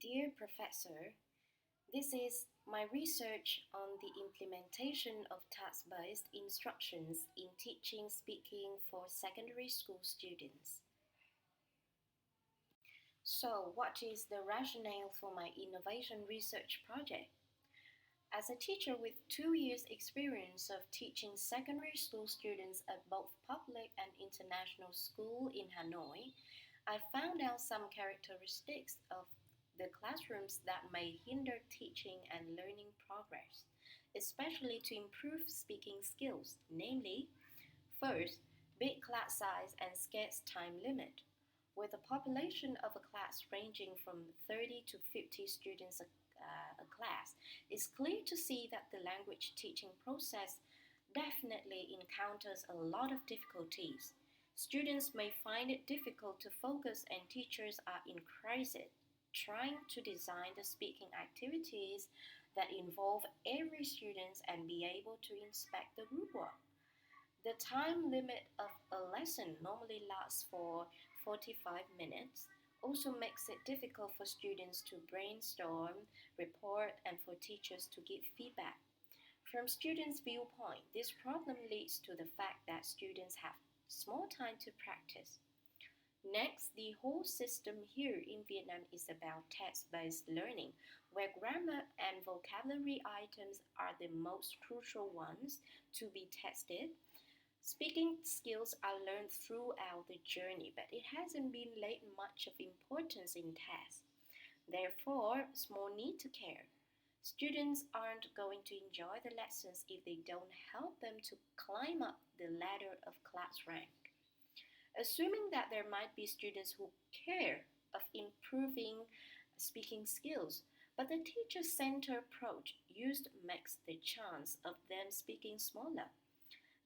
Dear Professor, this is my research on the implementation of task-based instructions in teaching speaking for secondary school students. So, what is the rationale for my innovation research project? As a teacher with 2 years' experience of teaching secondary school students at both public and international school in Hanoi, I found out some characteristics of the classrooms that may hinder teaching and learning progress, especially to improve speaking skills, namely, first, big class size and scarce time limit. With a population of a class ranging from 30 to 50 students a class, it's clear to see that the language teaching process definitely encounters a lot of difficulties. Students may find it difficult to focus, and teachers are in crisis trying to design the speaking activities that involve every student and be able to inspect the group work. The time limit of a lesson normally lasts for 45 minutes, also makes it difficult for students to brainstorm, report, and for teachers to give feedback. From students' viewpoint, this problem leads to the fact that students have small time to practice. Next, the whole system here in Vietnam is about text-based learning, where grammar and vocabulary items are the most crucial ones to be tested. Speaking skills are learned throughout the journey, but it hasn't been laid much of importance in tests. Therefore, small need to care. Students aren't going to enjoy the lessons if they don't help them to climb up the ladder of class rank. Assuming that there might be students who care of improving speaking skills, but the teacher-centered approach used makes the chance of them speaking smaller.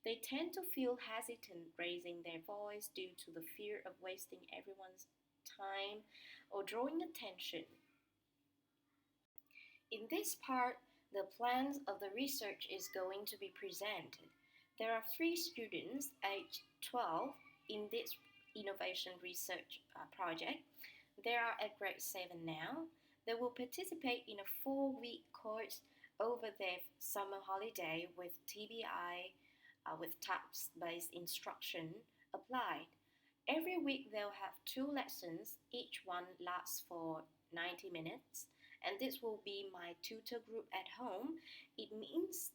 They tend to feel hesitant raising their voice due to the fear of wasting everyone's time or drawing attention. In this part, the plans of the research is going to be presented. There are 3 students aged 12 in this innovation research project. They are at grade 7 now. They will participate in a 4-week course over their summer holiday with TBI, with task-based instruction applied. Every week they'll have 2 lessons, each one lasts for 90 minutes, and this will be my tutor group at home. It means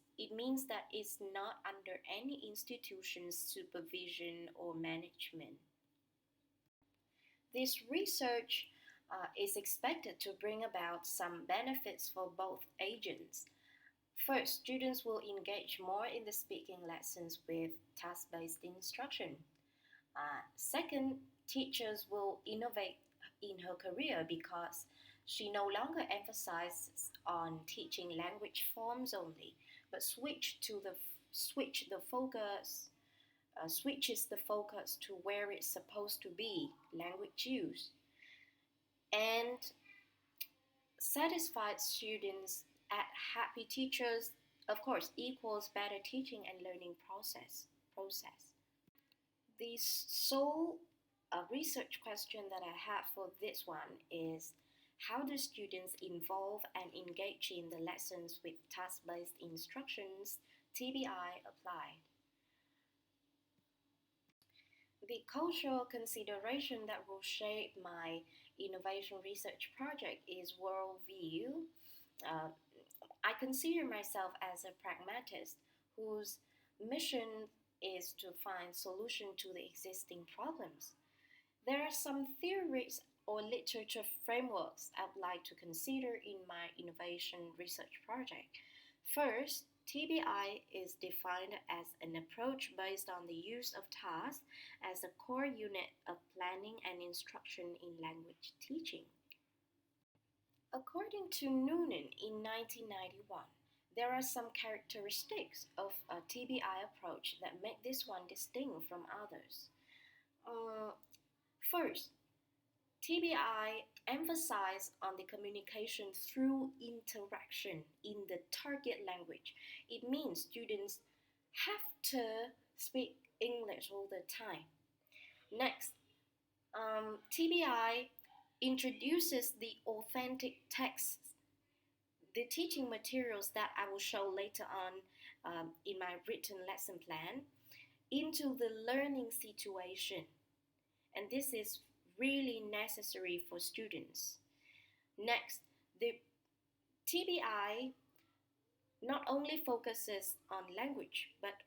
that it's not under any institution's supervision or management. This research is expected to bring about some benefits for both agents. First, students will engage more in the speaking lessons with task-based instruction. Second, teachers will innovate in her career because she no longer emphasizes on teaching language forms only, but switches the focus to where it's supposed to be, language use. And satisfied students at happy teachers, of course, equals better teaching and learning process. The sole research question that I have for this one is, how do students involve and engage in the lessons with task-based instructions, TBI applied? The cultural consideration that will shape my innovation research project is worldview. Uh, I consider myself as a pragmatist whose mission is to find solution to the existing problems. There are some theories or literature frameworks I'd like to consider in my innovation research project. First, TBI is defined as an approach based on the use of tasks as a core unit of planning and instruction in language teaching. According to Noonan in 1991, there are some characteristics of a TBI approach that make this one distinct from others. First, TBI emphasizes on the communication through interaction in the target language. It means students have to speak English all the time. Next, TBI introduces the authentic texts, the teaching materials that I will show later on in my written lesson plan, into the learning situation. And this is really necessary for students. Next, the TBI not only focuses on language, but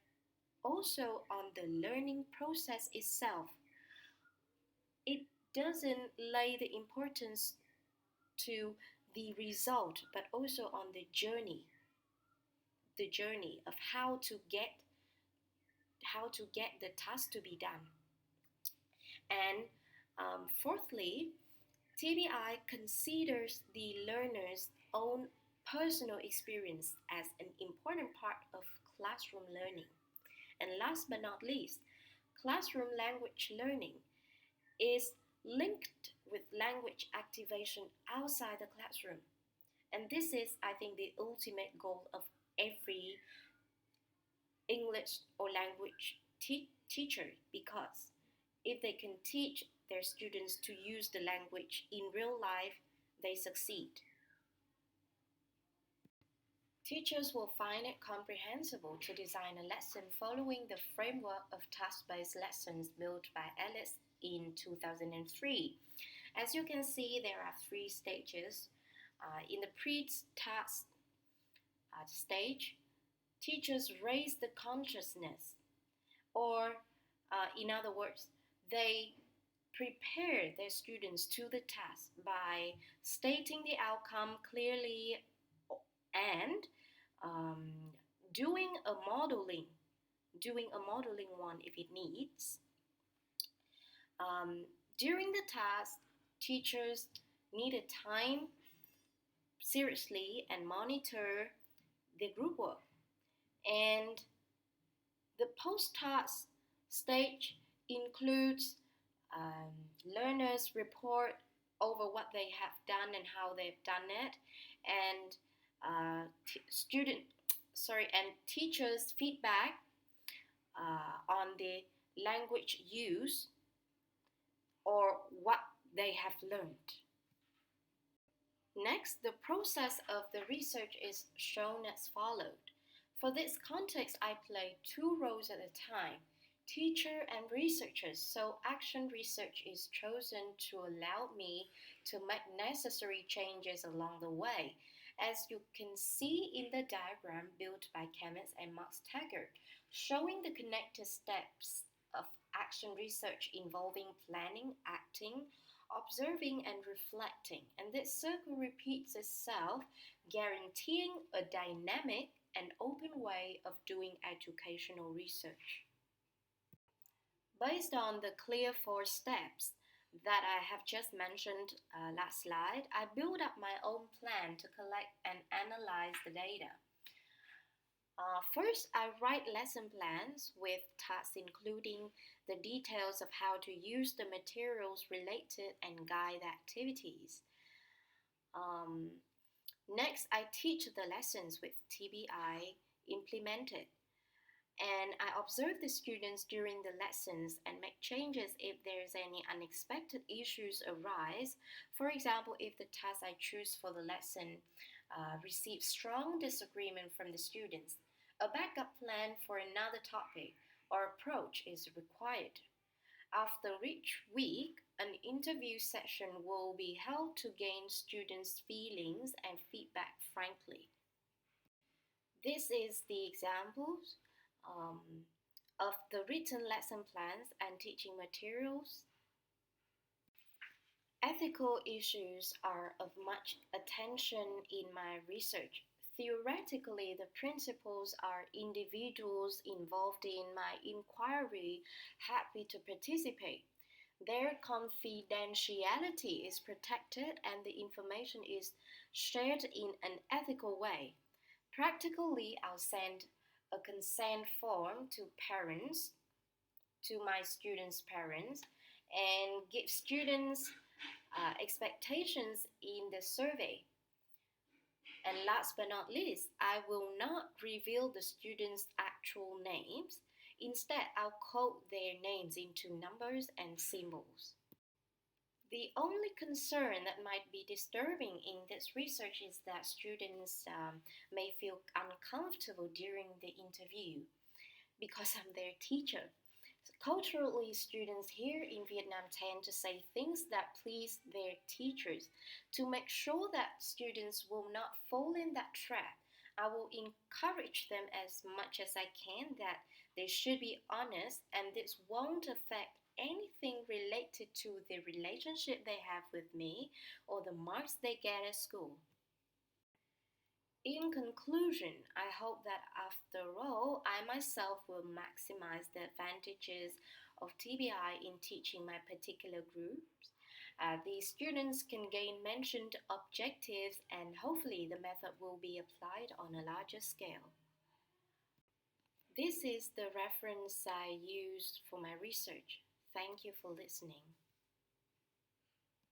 also on the learning process itself. It doesn't lay the importance to the result, but also on the journey of how to get the task to be done. And fourthly, TBI considers the learner's own personal experience as an important part of classroom learning. And last but not least, classroom language learning is linked with language activation outside the classroom. And this is, I think, the ultimate goal of every English or language teacher, because if they can teach their students to use the language in real life, they succeed. Teachers will find it comprehensible to design a lesson following the framework of task-based lessons built by Ellis in 2003. As you can see, there are 3 stages. In the pre-task stage, teachers raise the consciousness, or in other words, they prepare their students to the task by stating the outcome clearly and doing a modeling one if it needs. During the task, teachers need a time seriously and monitor the group work. And the post-task stage includes learners report over what they have done and how they've done it, and teachers' feedback on the language use or what they have learned. Next, the process of the research is shown as followed. For this context, I play 2 roles at a time, teacher and researchers, so action research is chosen to allow me to make necessary changes along the way. As you can see in the diagram built by Kemmets and Max Taggart, showing the connected steps of action research involving planning, acting, observing and reflecting, and this circle repeats itself, guaranteeing a dynamic and open way of doing educational research. Based on the clear 4 steps that I have just mentioned last slide, I build up my own plan to collect and analyze the data. First, I write lesson plans with tasks including the details of how to use the materials related and guide activities. Next, I teach the lessons with TBI implemented. And I observe the students during the lessons and make changes if there's any unexpected issues arise. For example, if the task I choose for the lesson receives strong disagreement from the students, a backup plan for another topic or approach is required. After each week, an interview session will be held to gain students' feelings and feedback frankly. This is the examples of the written lesson plans and teaching materials. Ethical issues are of much attention in my research. Theoretically, the principals are individuals involved in my inquiry happy to participate. Their confidentiality is protected and the information is shared in an ethical way. Practically, I'll send a consent form to parents, to my students' parents, and give students expectations in the survey. And last but not least, I will not reveal the students' actual names. Instead, I'll code their names into numbers and symbols. The only concern that might be disturbing in this research is that students may feel uncomfortable during the interview because I'm their teacher. Culturally, students here in Vietnam tend to say things that please their teachers. To make sure that students will not fall in that trap, I will encourage them as much as I can that they should be honest and this won't affect anything related to the relationship they have with me or the marks they get at school. In conclusion, I hope that after all, I myself will maximize the advantages of TBI in teaching my particular groups. The students can gain mentioned objectives, and hopefully, the method will be applied on a larger scale. This is the reference I used for my research. Thank you for listening.